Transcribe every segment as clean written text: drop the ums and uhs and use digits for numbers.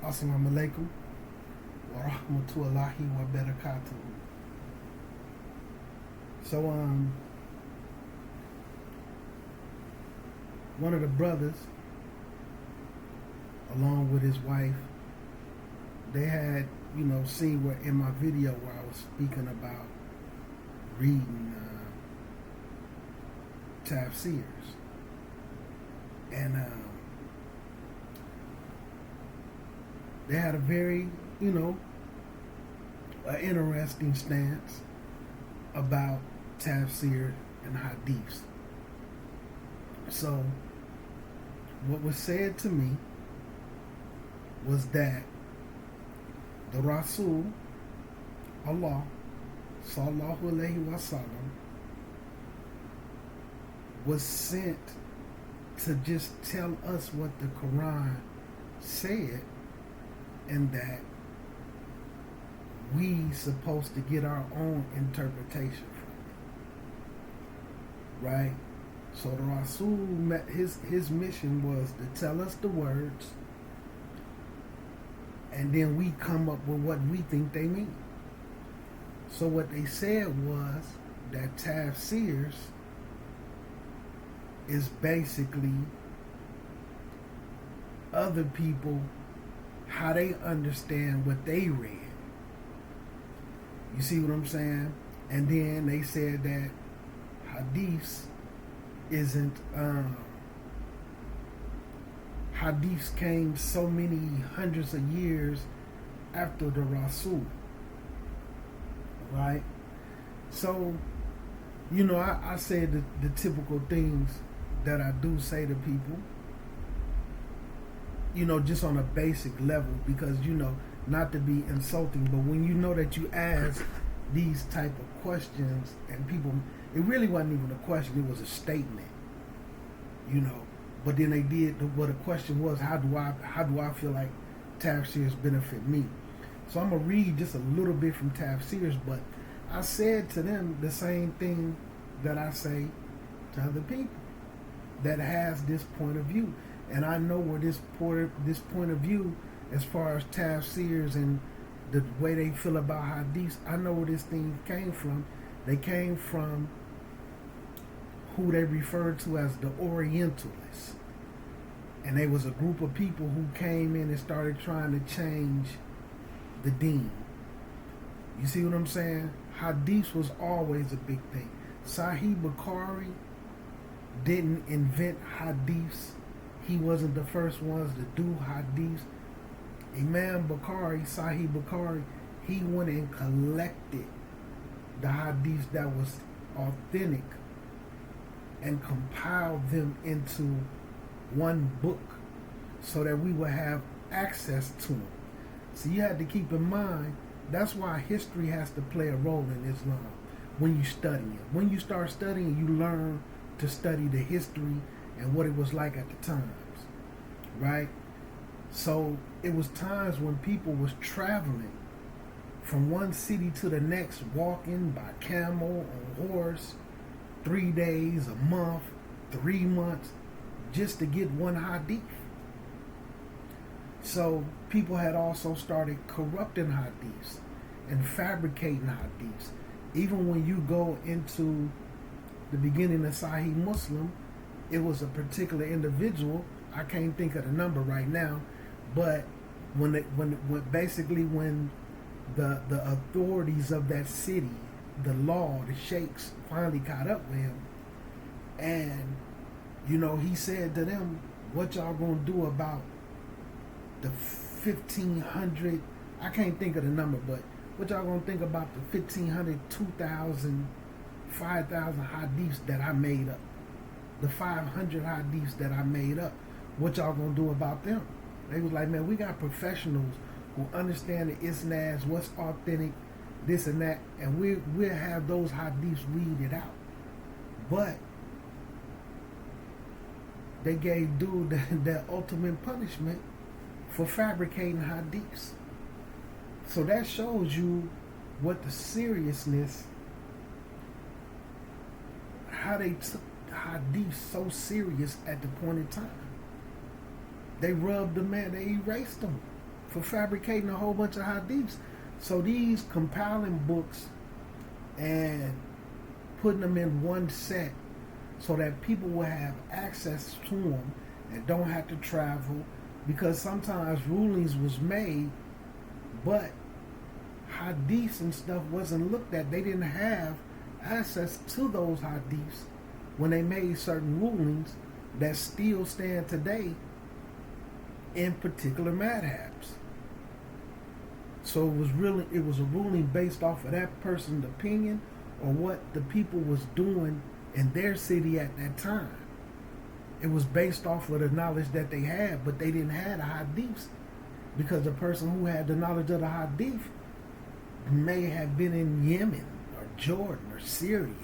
Assalamu alaikum wa rahmatullahi wa barakatuh. So, one of the brothers, along with his wife, they had, seen where in my video where I was speaking about reading Tafsirs. And they had a very, interesting stance about Tafsir and Hadiths. So, what was said to me was that the Rasul, Allah, sallallahu alaihi wasallam, was sent to just tell us what the Quran said, and that we supposed to get our own interpretation from it, right? So the Rasul, his mission was to tell us the words, and then we come up with what we think they mean. So what they said was that Tafsirs is basically other people, how they understand what they read. You see what I'm saying? And then they said that Hadiths isn't, Hadiths came so many hundreds of years after the Rasul, right? So, I said the typical things that I do say to people, just on a basic level, because, not to be insulting, but when you know that you ask these type of questions and people, it really wasn't even a question, it was a statement, but then they did, what the question was, how do I feel like Tafsirs benefit me? So I'm going to read just a little bit from Tafsirs, but I said to them the same thing that I say to other people that has this point of view. And I know where this point of view, as far as Tafsirs and the way they feel about Hadiths, I know where this thing came from. They came from who they referred to as the Orientalists. And they was a group of people who came in and started trying to change the deen. You see what I'm saying? Hadiths was always a big thing. Sahih Bukhari didn't invent Hadiths. He wasn't the first ones to do Hadiths. Imam Bukhari, Sahih Bukhari, he went and collected the Hadiths that was authentic and compiled them into one book so that we would have access to them. So you had to keep in mind, that's why history has to play a role in Islam when you study it. When you start studying, you learn to study the history and what it was like at the times, right? So it was times when people was traveling from one city to the next, walking by camel, on horse, 3 days, a month, 3 months, just to get one hadith. So people had also started corrupting hadiths and fabricating hadiths. Even when you go into the beginning of Sahih Muslim, it was a particular individual. I can't think of the number right now, but when the authorities of that city, the law, the sheikhs, finally caught up with him, and he said to them, "What y'all gonna do about the 1,500? I can't think of the number, but what y'all gonna think about the 1,500, 2,000, 5,000 hadiths that I made up? The 500 hadiths that I made up. What y'all gonna do about them?" They was like, "Man, we got professionals who understand the isnads, what's authentic, this and that, and we'll have those hadiths read it out." But they gave dude the ultimate punishment for fabricating hadiths. So that shows you what the seriousness, how they took hadith so serious at the point in time. They rubbed the man, they erased them. for fabricating a whole bunch of hadiths. So these compiling books and putting them in one set so that people will have access to them and don't have to travel, because sometimes rulings was made, but hadiths and stuff wasn't looked at. They didn't have access to those hadiths when they made certain rulings that still stand today in particular madhabs. So it was a ruling based off of that person's opinion or what the people was doing in their city at that time. It was based off of the knowledge that they had, but they didn't have the hadiths, because the person who had the knowledge of the hadith may have been in Yemen or Jordan or Syria,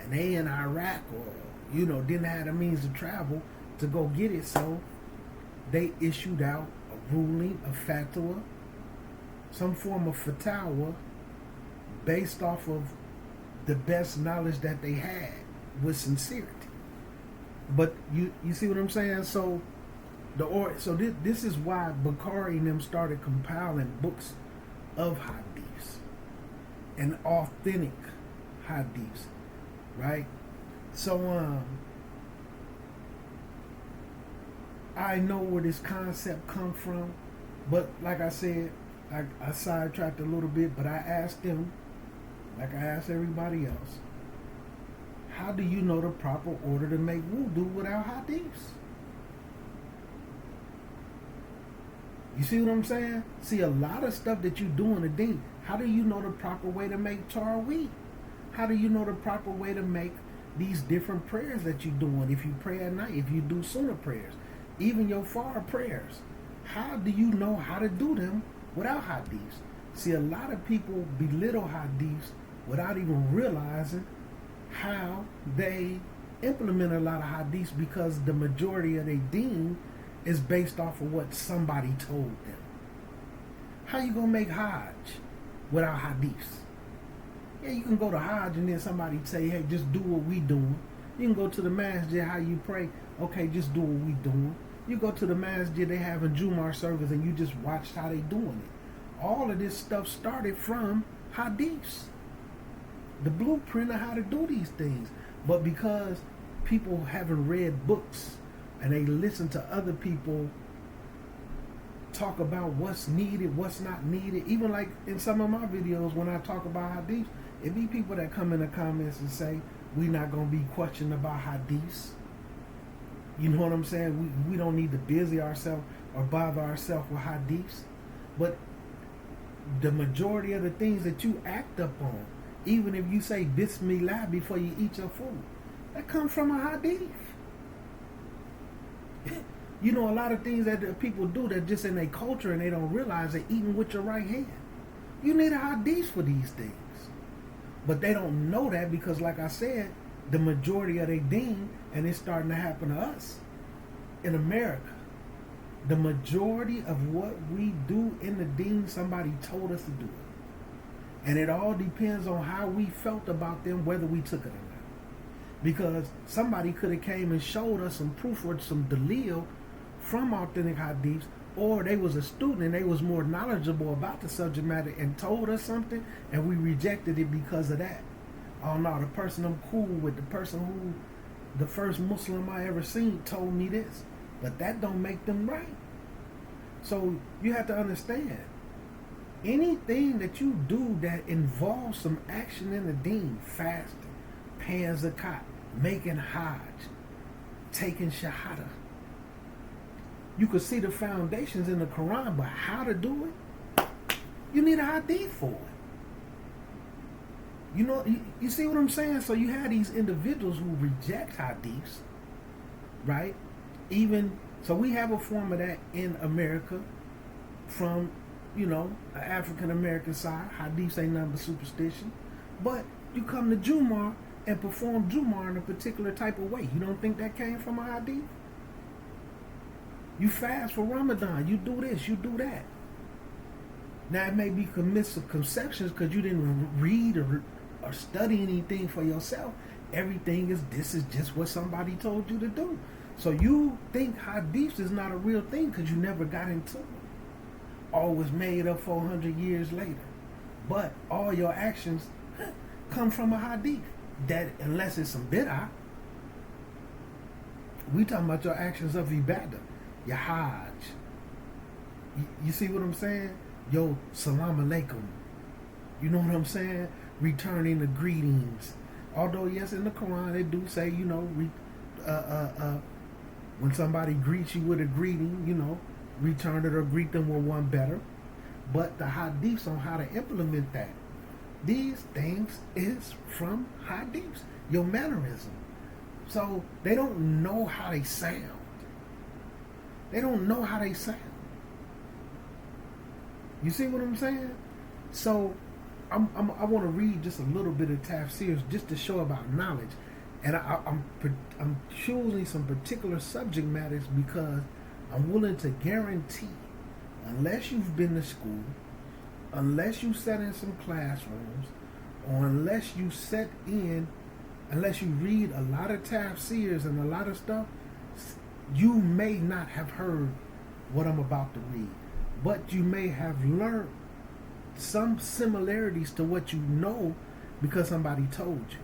and they in Iraq, or didn't have the means to travel to go get it. So they issued out a ruling, a fatwa, some form of fatwa based off of the best knowledge that they had with sincerity. But you see what I'm saying? So this is why Bukhari and them started compiling books of hadiths and authentic hadiths, right? So I know where this concept come from, but like I said, I sidetracked a little bit, but I asked them, like I asked everybody else, how do you know the proper order to make wudu without hadiths? You see what I'm saying? See, a lot of stuff that you do in the deen, how do you know the proper way to make tarawih? How do you know the proper way to make these different prayers that you're doing? If you pray at night, if you do sunnah prayers, even your far prayers, how do you know how to do them without hadiths? See, a lot of people belittle hadiths without even realizing how they implement a lot of hadiths, because the majority of their deen is based off of what somebody told them. How you gonna make Hajj without hadiths? Yeah, you can go to Hajj and then somebody say, hey, just do what we doing. You can go to the masjid, how you pray, okay, just do what we doing. You go to the masjid, they having Jumar service, and you just watched how they doing it. All of this stuff started from hadiths, the blueprint of how to do these things. But because people haven't read books and they listen to other people talk about what's needed, what's not needed, even like in some of my videos when I talk about hadiths, it be people that come in the comments and say, we not going to be questioning about hadiths. You know what I'm saying? We don't need to busy ourselves or bother ourselves with hadiths. But the majority of the things that you act upon, even if you say Bismillah before you eat your food, that comes from a hadith. You know, a lot of things that people do that just in their culture and they don't realize they're eating with your right hand. You need a hadith for these things. But they don't know that because, like I said, the majority of their deen, and it's starting to happen to us in America, the majority of what we do in the deen, somebody told us to do it. And it all depends on how we felt about them, whether we took it or not. Because somebody could have came and showed us some proof or some dalil from authentic hadiths, or they was a student and they was more knowledgeable about the subject matter and told us something, and we rejected it because of that. Oh no, the person I'm cool with, the person who, the first Muslim I ever seen told me this. But that don't make them right. So you have to understand, anything that you do that involves some action in the deen, fasting, paying zakat, making hajj, taking shahada, you could see the foundations in the Quran, but how to do it, you need a hadith for it. You know, you see what I'm saying? So you have these individuals who reject hadiths, right? Even, so we have a form of that in America from, you know, an African American side. Hadiths ain't nothing but superstition. But you come to Jumar and perform Jumar in a particular type of way. You don't think that came from a hadith? You fast for Ramadan, you do this, you do that. Now it may be misconceptions because you didn't read or study anything for yourself. Everything is, this is just what somebody told you to do. So you think hadiths is not a real thing because you never got into it. or was made up 400 years later. But all your actions come from a hadith. That unless it's some bid'ah, we talking about your actions of ibadah, your hajj. You see what I'm saying? Yo, salam alaikum. You know what I'm saying? Returning the greetings. Although yes, in the Quran they do say, you know, when somebody greets you with a greeting, you know, return it or greet them with one better. But the hadiths on how to implement that, these things is from hadiths, your mannerism. So they don't know how they sound. They don't know how they sound. You see what I'm saying? So I want to read just a little bit of tafsirs just to show about knowledge. And I'm choosing some particular subject matters because I'm willing to guarantee, unless you've been to school, unless you sat in some classrooms, or unless you read a lot of tafsirs and a lot of stuff, you may not have heard what I'm about to read. But you may have learned some similarities to what you know because somebody told you.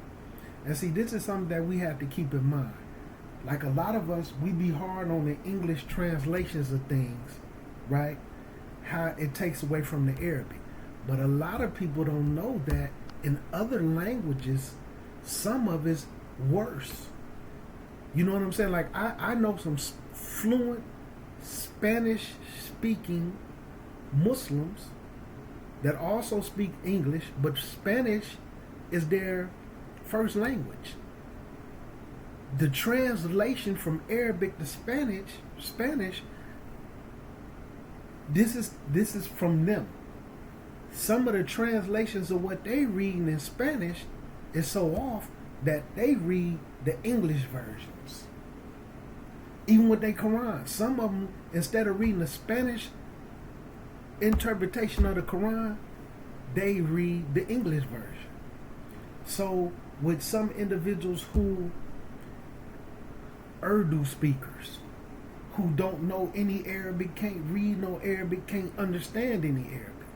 And see, this is something that we have to keep in mind. Like a lot of us, we be hard on the English translations of things, right? How it takes away from the Arabic. But a lot of people don't know that in other languages, some of it's worse. You know what I'm saying? Like I know some fluent Spanish-speaking Muslims that also speak English, but Spanish is their first language. The translation from Arabic to Spanish, this is from them. Some of the translations of what they read in Spanish is so off that they read the English versions. Even with their Quran, some of them, instead of reading the Spanish interpretation of the Quran, they read the English version. So with some individuals who Urdu speakers who don't know any Arabic, can't read no Arabic, can't understand any Arabic,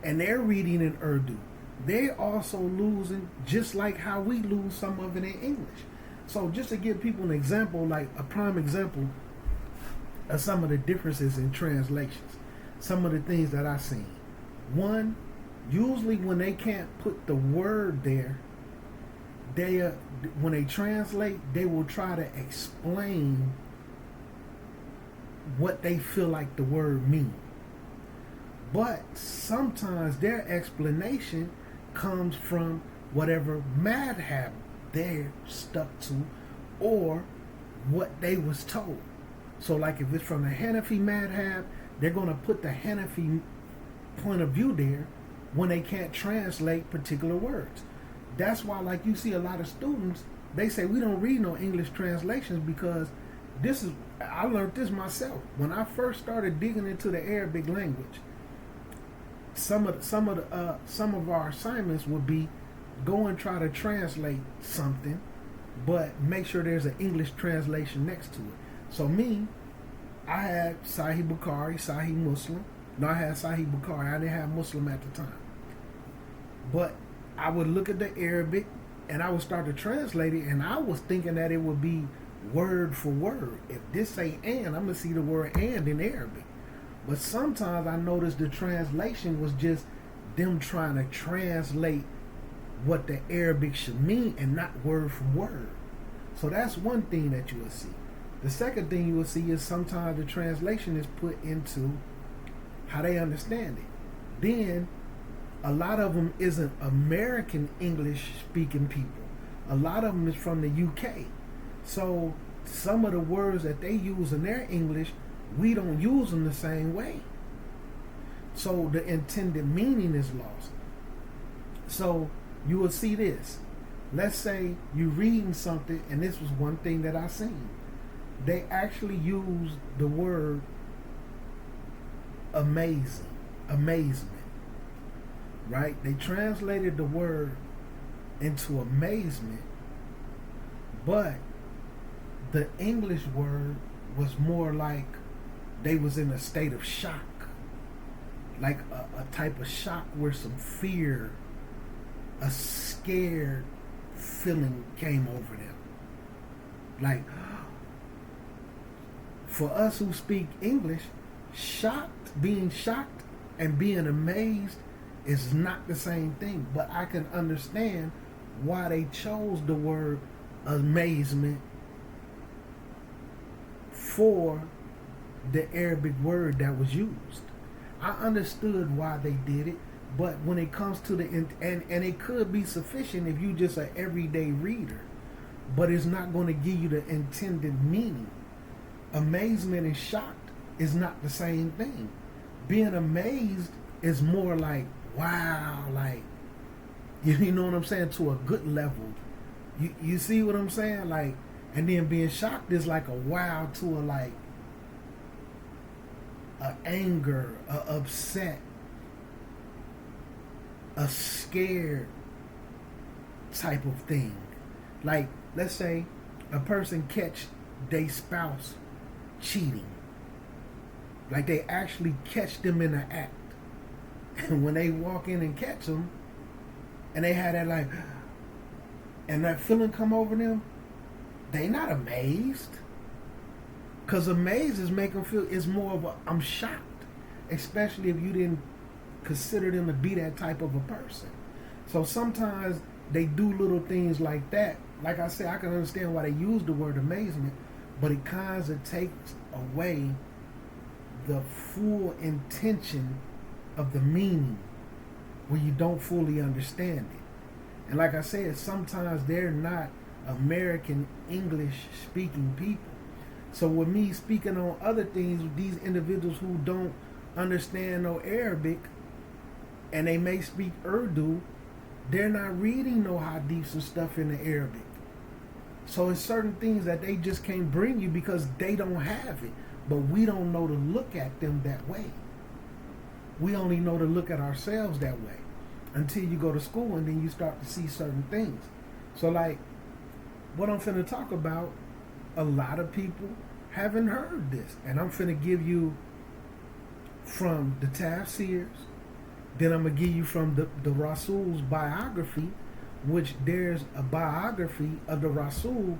and they're reading in Urdu, they're also losing just like how we lose some of it in English. So just to give people an example, like a prime example of some of the differences in translations, some of the things that I've seen. One, usually when they can't put the word there, when they translate, they will try to explain what they feel like the word means. But sometimes their explanation comes from whatever madhab they're stuck to or what they was told. So like if it's from the Hanafi madhab, they're going to put the Hanafi point of view there when they can't translate particular words. That's why, like, you see a lot of students, they say we don't read no English translations because I learned this myself. When I first started digging into the Arabic language, some of our assignments would be go and try to translate something, but make sure there's an English translation next to it. So me, I had Sahih Bukhari, Sahih Muslim. No, I had Sahih Bukhari. I didn't have Muslim at the time. But I would look at the Arabic and I would start to translate it, and I was thinking that it would be word for word. If this say and, I'm going to see the word and in Arabic. But sometimes I noticed the translation was just them trying to translate what the Arabic should mean and not word for word. So that's one thing that you will see. The second thing you will see is sometimes the translation is put into how they understand it. Then a lot of them isn't American English speaking people. A lot of them is from the UK. So some of the words that they use in their English, we don't use them the same way. So the intended meaning is lost. So you will see this. Let's say you're reading something, and this was one thing that I seen. They actually use the word amazement, right? They translated the word into amazement, but the English word was more like they was in a state of shock. like a type of shock where some fear, a scared feeling came over them. Like, for us who speak English, being shocked and being amazed is not the same thing. But I can understand why they chose the word amazement for the Arabic word that was used. I understood why they did it, but when it comes to and it could be sufficient if you just an everyday reader, but it's not going to give you the intended meaning. Amazement and shocked is not the same thing. Being amazed is more like, wow, like, you know what I'm saying, to a good level. You see what I'm saying? Like, and then being shocked is like a wow to a like a anger, a upset, a scared type of thing. Like, let's say a person catch their spouse cheating. Like, they actually catch them in the act. And when they walk in and catch them, and they had that like, and that feeling come over them, they not amazed. Because amazed is make them feel, it's more of a, I'm shocked. Especially if you didn't consider them to be that type of a person. So sometimes they do little things like that. Like I said, I can understand why they use the word amazement, but it kind of takes away the full intention of the meaning when you don't fully understand it. And like I said, sometimes they're not American English speaking people. So with me speaking on other things with these individuals who don't understand no Arabic and they may speak Urdu, they're not reading no hadiths and stuff in the Arabic. So it's certain things that they just can't bring you because they don't have it. But we don't know to look at them that way. We only know to look at ourselves that way until you go to school and then you start to see certain things. So like what I'm finna talk about, a lot of people haven't heard this. And I'm finna give you from the Tafsirs, then I'm gonna give you from the Rasul's biography, which there's a biography of the Rasul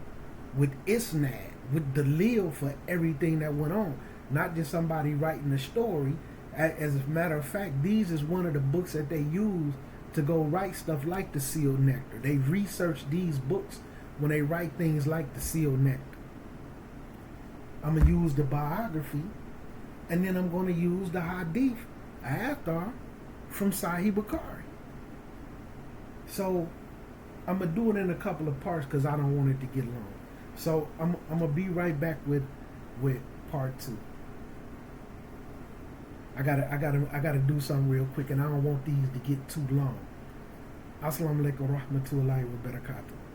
with isnad, with the dalil for everything that went on. Not just somebody writing a story. As a matter of fact, these is one of the books that they use to go write stuff like the Sealed Nectar. They research these books when they write things like the Sealed Nectar. I'm going to use the biography, and then I'm going to use the hadith, Athar, from Sahih Bukhari. So I'm going to do it in a couple of parts because I don't want it to get long. So I'm going to be right back with part 2. I gotta do something real quick, and I don't want these to get too long. Assalamu alaikum wa rahmatullahi wa barakatuh.